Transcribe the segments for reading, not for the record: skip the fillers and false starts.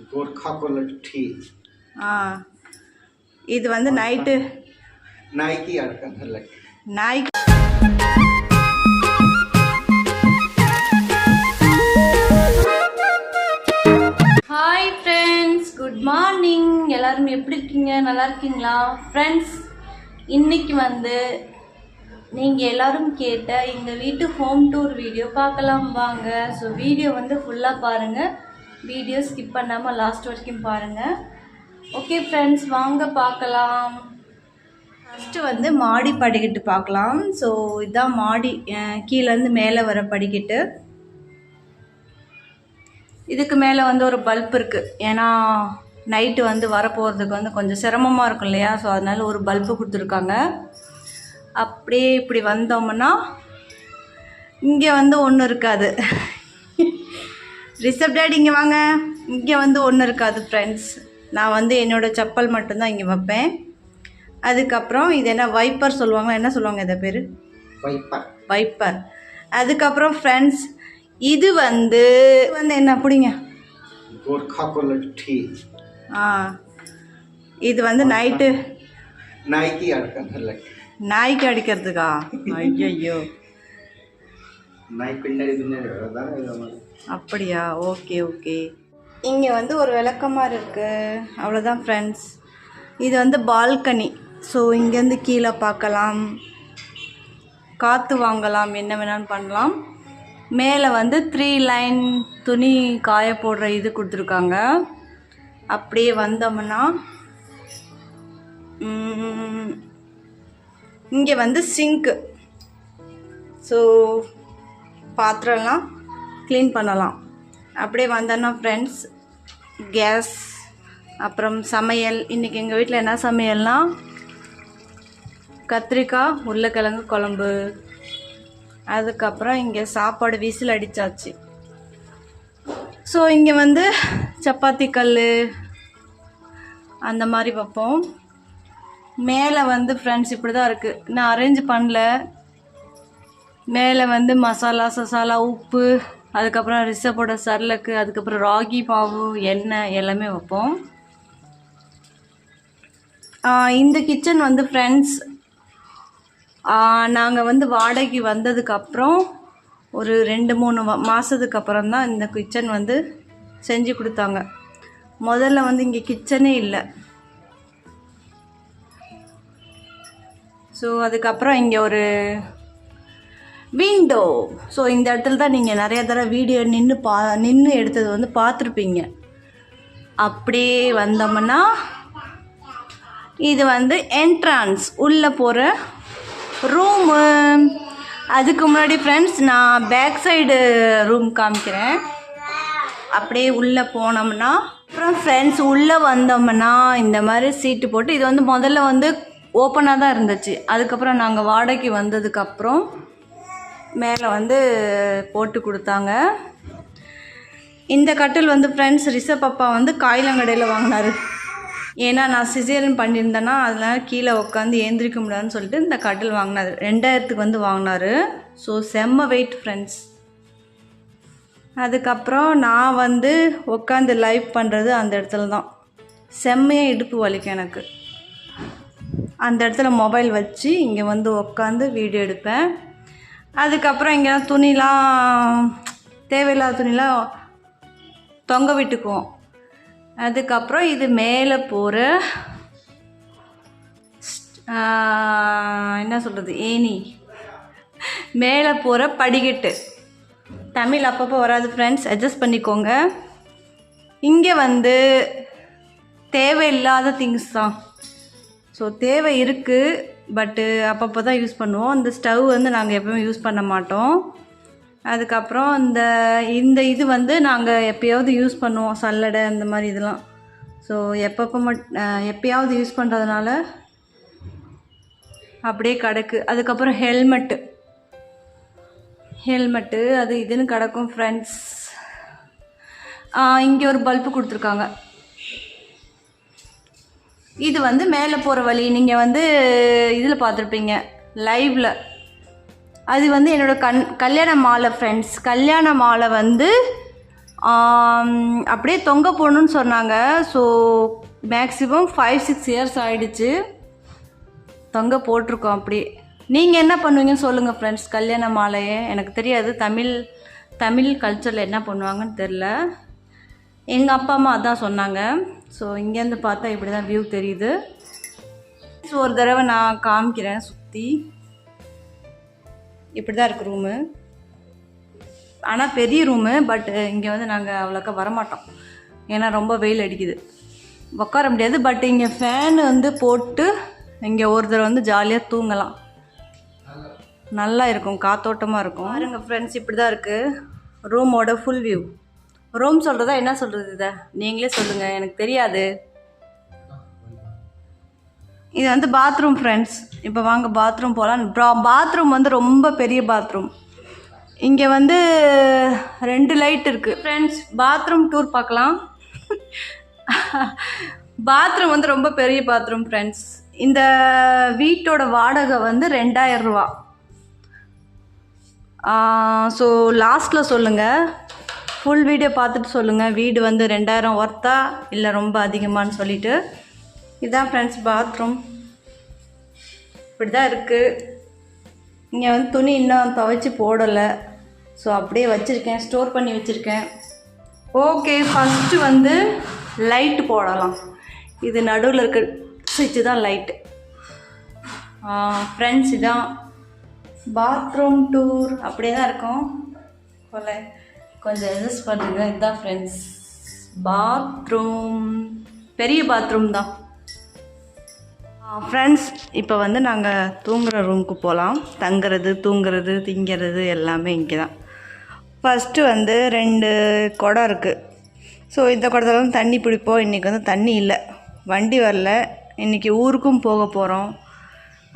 गोरखा को लट्ठी இது வந்து நைட்டு नाइकी अड़कन लट्ठी நாய். Hi friends, good morning. எல்லாரும் எப்படி இருக்கீங்க? நல்லா இருக்கீங்களா ஃப்ரெண்ட்ஸ்? இன்னைக்கு வந்து நீங்கள் எல்லோரும் கேட்ட எங்கள் வீட்டு ஹோம் டூர் வீடியோ பார்க்கலாம் வாங்க. ஸோ வீடியோ வந்து ஃபுல்லாக பாருங்கள், வீடியோ ஸ்கிப் பண்ணாமல் லாஸ்ட் வரைக்கும் பாருங்கள். ஓகே ஃப்ரெண்ட்ஸ், வாங்க பார்க்கலாம். ஃபஸ்ட்டு வந்து மாடி படிக்கட்டு பார்க்கலாம். ஸோ இதுதான் மாடி, கீழேருந்து மேலே வர படிக்கட்டு. இதுக்கு மேலே வந்து ஒரு பல்ப் இருக்குது, ஏன்னா நைட்டு வந்து வரப்போகிறதுக்கு வந்து கொஞ்சம் சிரமமாக இருக்கும் இல்லையா. ஸோ அதனால் ஒரு பல்பு கொடுத்துருக்காங்க. அப்படியே இப்படி வந்தோம்னா இங்கே வந்து ஒன்றும் இருக்காது. ரிசப் டேட் இங்கே வாங்க. இங்கே வந்து ஒன்றும் இருக்காது ஃப்ரெண்ட்ஸ். நான் வந்து என்னோடய செப்பல் மட்டும்தான் இங்கே வைப்பேன். அதுக்கப்புறம் இது என்ன வைப்பர் சொல்லுவாங்க, என்ன சொல்லுவாங்க இதை பேர்? வைப்பர். அதுக்கப்புறம் ஃப்ரெண்ட்ஸ் இது வந்து என்ன பிடிங்க, இது வந்து நைட்டு நாய்க்கு அடிக்கிறதுக்கா? ஐயோ, அப்படியா? Okay okay. இங்கே வந்து ஒரு விளக்கமாறு இருக்குது, அவ்வளோதான் ஃப்ரெண்ட்ஸ். இது வந்து பால்கனி. ஸோ இங்கேருந்து கீழே பார்க்கலாம், காற்று வாங்கலாம், என்ன வேணாலும் பண்ணலாம். மேலே வந்து 3 லைன் துணி காய போடுற இது கொடுத்துருக்காங்க. அப்படியே வந்தோம்னா இங்கே வந்து சிங்க்கு. ஸோ பாத்திரம்லாம் க்ளீன் பண்ணலாம். அப்படியே வந்தோன்னா ஃப்ரெண்ட்ஸ் கேஸ், அப்புறம் சமையல். இன்றைக்கி எங்கள் வீட்டில் என்ன சமையல்னால் கத்திரிக்காய் உருளைக்கிழங்கு குழம்பு. அதுக்கப்புறம் இங்கே சாப்பாடு விசில் அடித்தாச்சு. ஸோ இங்கே வந்து சப்பாத்தி கல் அந்த மாதிரி வைப்போம். மேலே வந்து ஃப்ரெண்ட்ஸ் இப்படி தான் இருக்குது, நான் அரேஞ்ச் பண்ணல. மேலே வந்து மசாலா உப்பு, அதுக்கப்புறம் ரிசப்போட சர்லக்கு, அதுக்கப்புறம் ராகி மாவு, எண்ணெய் எல்லாமே வைப்போம். இந்த கிச்சன் வந்து ஃப்ரெண்ட்ஸ் நாங்கள் வந்து வாடகைக்கு வந்ததுக்கப்புறம் ஒரு 2-3 மாதத்துக்கு அப்புறம் தான் இந்த கிச்சன் வந்து செஞ்சு கொடுத்தாங்க. முதல்ல வந்து இங்கே கிச்சனே இல்லை. ஸோ அதுக்கப்புறம் இங்கே ஒரு விண்டோ. ஸோ இந்த இடத்துல தான் நீங்கள் நிறைய தடவை வீடியோ நின்று எடுத்தது வந்து பார்த்துருப்பீங்க. அப்படியே வந்தோம்னா இது வந்து என்ட்ரன்ஸ், உள்ளே போகிற ரூமு. அதுக்கு முன்னாடி ஃப்ரெண்ட்ஸ் நான் பேக் சைடு ரூம் காமிக்கிறேன். அப்படியே உள்ளே போனோம்னா அப்புறம் ஃப்ரெண்ட்ஸ் உள்ளே வந்தோம்னா இந்த மாதிரி சீட்டு போட்டு, இது வந்து முதல்ல வந்து ஓப்பனாக தான் இருந்துச்சு. அதுக்கப்புறம் நாங்கள் வாடகைக்கு வந்ததுக்கப்புறம் மேலே வந்து போட்டு கொடுத்தாங்க. இந்த கட்டில் வந்து ஃப்ரெண்ட்ஸ் ரிஷப் அப்பா வந்து காயிலங்கடையில் வாங்கினார். ஏன்னா நான் சிசேரியன் பண்ணியிருந்தேன்னா அதனால் கீழே உட்காந்து ஏந்திரிக்க முடியாதுன்னு சொல்லிட்டு இந்த கட்டில் வாங்கினார். 2000க்கு வந்து வாங்கினார். ஸோ செம்ம வெயிட் ஃப்ரெண்ட்ஸ். அதுக்கப்புறம் நான் வந்து உட்காந்து லைவ் பண்ணுறது அந்த இடத்துல தான். செம்மையாக இடுப்பு வலிக்கும் எனக்கு. அந்த இடத்துல மொபைல் வச்சு இங்கே வந்து உட்காந்து வீடியோ எடுப்பேன். அதுக்கப்புறம் இங்கே துணிலாம் தேவையில்லாத துணிலாம் தொங்க விட்டுக்குவோம். அதுக்கப்புறம் இது மேலே போகிற என்ன சொல்கிறது, ஏணி, மேலே போகிற படிக்கட்டு. தமிழ் அப்பப்போ வராது ஃப்ரெண்ட்ஸ், அட்ஜஸ்ட் பண்ணிக்கோங்க. இங்கே வந்து தேவையில்லாத திங்ஸ் தான். ஸோ தேவை இருக்குது, பட்டு அப்பப்போ தான் யூஸ் பண்ணுவோம். இந்த ஸ்டவ் வந்து நாங்கள் எப்போவுமே யூஸ் பண்ண மாட்டோம். அதுக்கப்புறம் இந்த இது வந்து நாங்கள் எப்போயாவது யூஸ் பண்ணுவோம், சல்லடை அந்த மாதிரி இதெல்லாம். ஸோ எப்போயாவது யூஸ் பண்ணுறதுனால அப்படியே கிடக்கு. அதுக்கப்புறம் ஹெல்மெட்டு அது இதுன்னு கிடக்கும் ஃப்ரெண்ட்ஸ். இங்கே ஒரு பல்பு கொடுத்துருக்காங்க. இது வந்து மேலே போகிற வழி. நீங்கள் வந்து இதில் பார்த்துருப்பீங்க லைவில். அது வந்து என்னோடய கல்யாண மாலை ஃப்ரெண்ட்ஸ். கல்யாண மாலை வந்து அப்படியே தொங்க போடணுன்னு சொன்னாங்க. ஸோ மேக்ஸிமம் 5-6 இயர்ஸ் ஆகிடுச்சு தொங்க போட்டிருக்கோம். அப்படியே நீங்கள் என்ன பண்ணுவீங்கன்னு சொல்லுங்கள் ஃப்ரெண்ட்ஸ். கல்யாண மாலையே எனக்கு தெரியாது, தமிழ் கல்ச்சரில் என்ன பண்ணுவாங்கன்னு தெரில. எங்கள் அப்பா அம்மா அதான் சொன்னாங்க. ஸோ இங்கேருந்து பார்த்தா இப்படி தான் வியூ தெரியுது. ஸோ ஒரு தடவை நான் காமிக்கிறேன் சுற்றி. இப்படி தான் இருக்குது ரூமு. ஆனால் பெரிய ரூமு. பட் இங்கே வந்து நாங்கள் அவ்வளோக்கா வரமாட்டோம், ஏன்னா ரொம்ப வெயில் அடிக்குது, உட்கார முடியாது. பட் இங்கே ஃபேன் வந்து போட்டு இங்கே ஒருத்தர் வந்து ஜாலியாக தூங்கலாம், நல்லா இருக்கும், காத்தோட்டமாக இருக்கும். பாருங்க ஃப்ரெண்ட்ஸ், இப்படி தான் இருக்குது ரூமோட ஃபுல் வியூ. ரூம் சொல்கிறதா என்ன சொல்கிறது, இதை நீங்களே சொல்லுங்கள், எனக்கு தெரியாது. இது வந்து பாத்ரூம் ஃப்ரெண்ட்ஸ். இப்போ வாங்க பாத்ரூம் போகலாம். பாத்ரூம் வந்து ரொம்ப பெரிய பாத்ரூம். இங்கே வந்து 2 லைட் இருக்குது ஃப்ரெண்ட்ஸ். பாத்ரூம் டூர் பார்க்கலாம். பாத்ரூம் வந்து ரொம்ப பெரிய பாத்ரூம் ஃப்ரெண்ட்ஸ். இந்த வீட்டோட வாடகை வந்து 2000 ரூபா. ஸோ லாஸ்ட்டில் சொல்லுங்கள், ஃபுல் வீடியோ பார்த்துட்டு சொல்லுங்கள், வீடு வந்து 2000 ஒர்த்தா இல்லை ரொம்ப அதிகமானு சொல்லிவிட்டு. இதுதான் ஃப்ரெண்ட்ஸ் பாத்ரூம். இப்படி தான் இருக்குது. இங்கே வந்து துணி இன்னும் துவைச்சி போடலை, ஸோ அப்படியே வச்சுருக்கேன், ஸ்டோர் பண்ணி வச்சுருக்கேன். ஓகே, ஃபஸ்ட்டு வந்து லைட்டு போடலாம். இது நடுவில் இருக்க சுவிட்சு தான் லைட்டு. ஃப்ரெண்ட்ஸ், இதான் பாத்ரூம் டூர். அப்படியே தான் இருக்கும் போல, கொஞ்சம் அட்ஜஸ்ட் பண்ணுங்க. இதுதான் ஃப்ரெண்ட்ஸ் பாத்ரூம், பெரிய பாத்ரூம் தான். ஃப்ரெண்ட்ஸ், இப்போ வந்து நாங்கள் தூங்குகிற ரூமுக்கு போகலாம். தங்குறது, தூங்குறது, திங்கிறது எல்லாமே இங்கே தான். ஃபஸ்ட்டு வந்து 2 குடம் இருக்குது. ஸோ இந்த குடத்துல வந்து தண்ணி பிடிப்போம். இன்றைக்கி வந்து தண்ணி இல்லை, வண்டி வரல. இன்றைக்கி ஊருக்கும் போக போகிறோம்,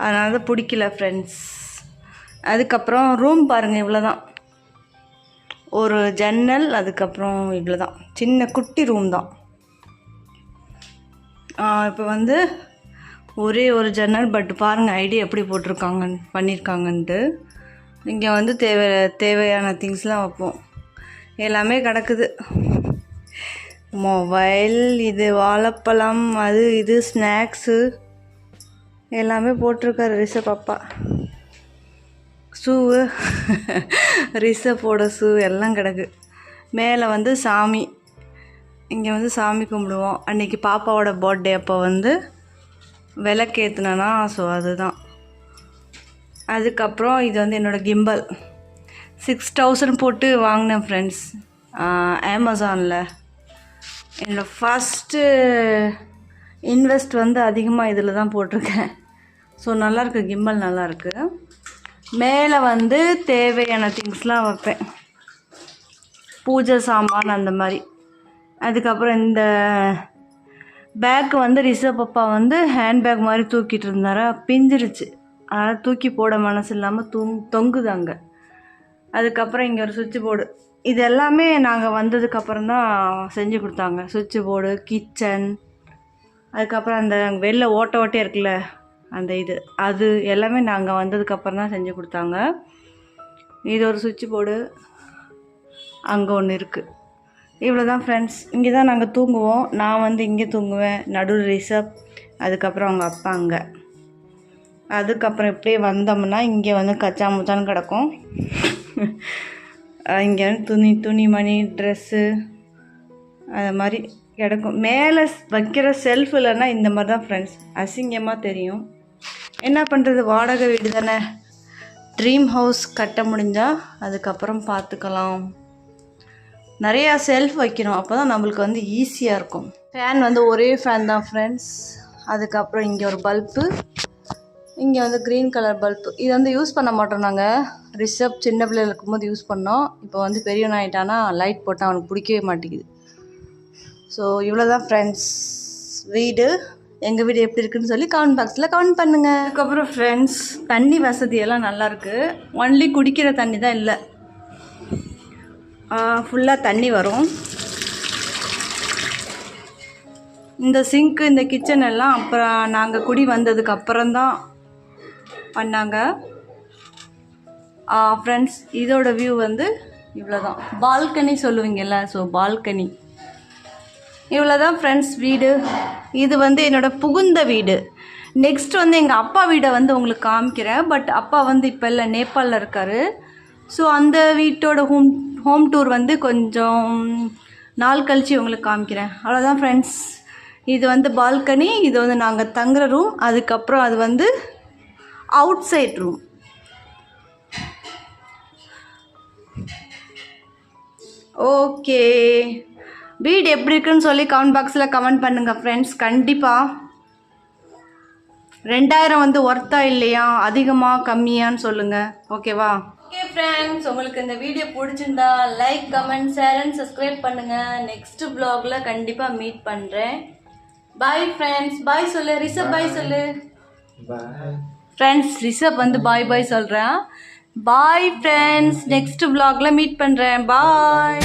அதனால தான் பிடிக்கல ஃப்ரெண்ட்ஸ். அதுக்கப்புறம் ரூம் பாருங்கள், இவ்வளோ தான், ஒரு ஜன்னல், அதுக்கப்புறம் இவ்வளோ தான், சின்ன குட்டி ரூம் தான். இப்போ வந்து ஒரே ஒரு ஜன்னல். பட் பாருங்கள் ஐடியா எப்படி பண்ணியிருக்காங்கன்ட்டு. இங்கே வந்து தேவையான திங்ஸ்லாம் வைப்போம், எல்லாமே கிடக்குது. மொபைல், இது வாழைப்பழம், அது இது ஸ்நாக்ஸு எல்லாமே போட்டிருக்காரு ரிஷப் அப்பா. ஷூவு, ரிஷப்போட ஷூ எல்லாம் கிடக்கு. மேலே வந்து சாமி, இங்கே வந்து சாமி கும்பிடுவோம். அன்றைக்கி பாப்பாவோட பர்த்டே அப்போ வந்து விளக்கேற்றுனா, ஸோ அதுதான். அதுக்கப்புறம் இது வந்து என்னோடய கிம்பல். 6000 போட்டு வாங்கினேன் ஃப்ரெண்ட்ஸ் அமேசானில். என்னோடய ஃபஸ்ட்டு இன்வெஸ்ட் வந்து அதிகமாக இதில் தான் போட்டிருக்கேன். ஸோ நல்லாயிருக்கு, கிம்பல் நல்லாயிருக்கு. மேலே வந்து தேவையான திங்ஸ்லாம் வைப்பேன், பூஜை சாமான் அந்த மாதிரி. அதுக்கப்புறம் இந்த பேக்கு வந்து ரிஷப் அப்பா வந்து ஹேண்ட்பேக் மாதிரி தூக்கிட்டு இருந்தாரா, பிஞ்சிருச்சு, அதனால் தூக்கி போட மனசு இல்லாமல் தொங்குது அங்கே. அதுக்கப்புறம் இங்கே ஒரு சுவிட்ச் போர்டு. இது எல்லாமே நாங்கள் வந்ததுக்கப்புறம் தான் செஞ்சு கொடுத்தாங்க. சுவிட்ச் போர்டு, கிச்சன், அதுக்கப்புறம் அந்த வெளில ஓட்டே இருக்குல்ல அந்த இது, அது எல்லாமே நாங்கள் வந்ததுக்கப்புறம் தான் செஞ்சு கொடுத்தாங்க. இது ஒரு சுவிட்ச் போர்டு, அங்கே ஒன்று இருக்குது. இவ்வளோ தான் ஃப்ரெண்ட்ஸ். இங்கே தான் நாங்கள் தூங்குவோம். நான் வந்து இங்கே தூங்குவேன், நடுவில் ரிஷப், அதுக்கப்புறம் அவங்க அப்பா அங்கே. அதுக்கப்புறம் இப்படியே வந்தோம்னா இங்கே வந்து கச்சா முச்சான்னு கிடக்கும். இங்கே வந்து துணிமணி, ட்ரெஸ்ஸு அது மாதிரி கிடக்கும். மேலே வைக்கிற செல்ஃப் இல்லைன்னா இந்த மாதிரி தான் ஃப்ரெண்ட்ஸ், அசிங்கமாக தெரியும். என்ன பண்ணுறது, வாடகை வீடு தானே. ட்ரீம் ஹவுஸ் கட்ட முடிஞ்சால் அதுக்கப்புறம் பார்த்துக்கலாம். நிறையா செல்ஃப் வைக்கணும், அப்போ தான் நம்மளுக்கு வந்து ஈஸியாக இருக்கும். ஃபேன் வந்து ஒரே ஃபேன் தான் ஃப்ரெண்ட்ஸ். அதுக்கப்புறம் இங்கே ஒரு பல்பு, இங்கே வந்து க்ரீன் கலர் பல்பு. இது வந்து யூஸ் பண்ண மாட்டோம் நாங்கள். ரிஷப் சின்ன பிள்ளைகள் இருக்கும்போது யூஸ் பண்ணோம். இப்போ வந்து பெரியவன் ஆகிட்டானா லைட் போட்டால் அவனுக்கு பிடிக்கவே மாட்டேங்குது. ஸோ இவ்வளோ தான் ஃப்ரெண்ட்ஸ் வீடு. எங்கள் வீடு எப்படி இருக்குதுன்னு சொல்லி கமெண்ட் பாக்ஸில் கமெண்ட் பண்ணுங்கள். அதுக்கப்புறம் ஃப்ரெண்ட்ஸ், தண்ணி வசதியெல்லாம் நல்லாயிருக்கு. ஒன்லி குடிக்கிற தண்ணி தான் இல்லை, ஃபுல்லாக தண்ணி வரும். இந்த சிங்க்கு, இந்த கிச்சன் எல்லாம் அப்புறம் நாங்கள் குடி வந்ததுக்கு அப்புறம்தான் பண்ணாங்க. ஃப்ரெண்ட்ஸ், இதோட வியூ வந்து இவ்வளோதான். பால்கனி சொல்லுவீங்கல்ல, ஸோ பால்கனி. இவ்வளோதான் ஃப்ரெண்ட்ஸ் வீடு. இது வந்து என்னோட புகுந்த வீடு. நெக்ஸ்ட் வந்து எங்கள் அப்பா வீடை வந்து உங்களுக்கு காமிக்கிறேன். பட் அப்பா வந்து இப்போ இல்லை, நேபாளில் இருக்கார். ஸோ அந்த வீட்டோட ஹோம் டூர் வந்து கொஞ்சம் நாள் கழித்து உங்களுக்கு காமிக்கிறேன். அவ்வளோதான் ஃப்ரெண்ட்ஸ். இது வந்து பால்கனி, இது வந்து நாங்கள் தங்குற ரூம். அதுக்கப்புறம் அது வந்து அவுட் சைட் ரூம். ஓகே, வீடு எப்படி இருக்குன்னு சொல்லி கமெண்ட் பாக்ஸில் கமெண்ட் பண்ணுங்கள் ஃப்ரெண்ட்ஸ். கண்டிப்பாக 2000 வந்து ஒர்த்தா இல்லையா, அதிகமாக கம்மியான்னு சொல்லுங்கள். ஓகேவா? ஓகே ஃப்ரெண்ட்ஸ், உங்களுக்கு இந்த வீடியோ பிடிச்சிருந்தா like, comment, share and subscribe பண்ணுங்கள். நெக்ஸ்ட் ப்ளாகில் கண்டிப்பாக மீட் பண்ணுறேன். Bye friends. பாய் சொல்லு ரிஷப், பாய் சொல்லு. பாய் ஃப்ரெண்ட்ஸ், ரிஷப் வந்து பாய் பாய் சொல்கிறேன். பாய் ஃப்ரெண்ட்ஸ், நெக்ஸ்ட் வ்ளாகில் மீட் பண்ணுறேன். பாய்.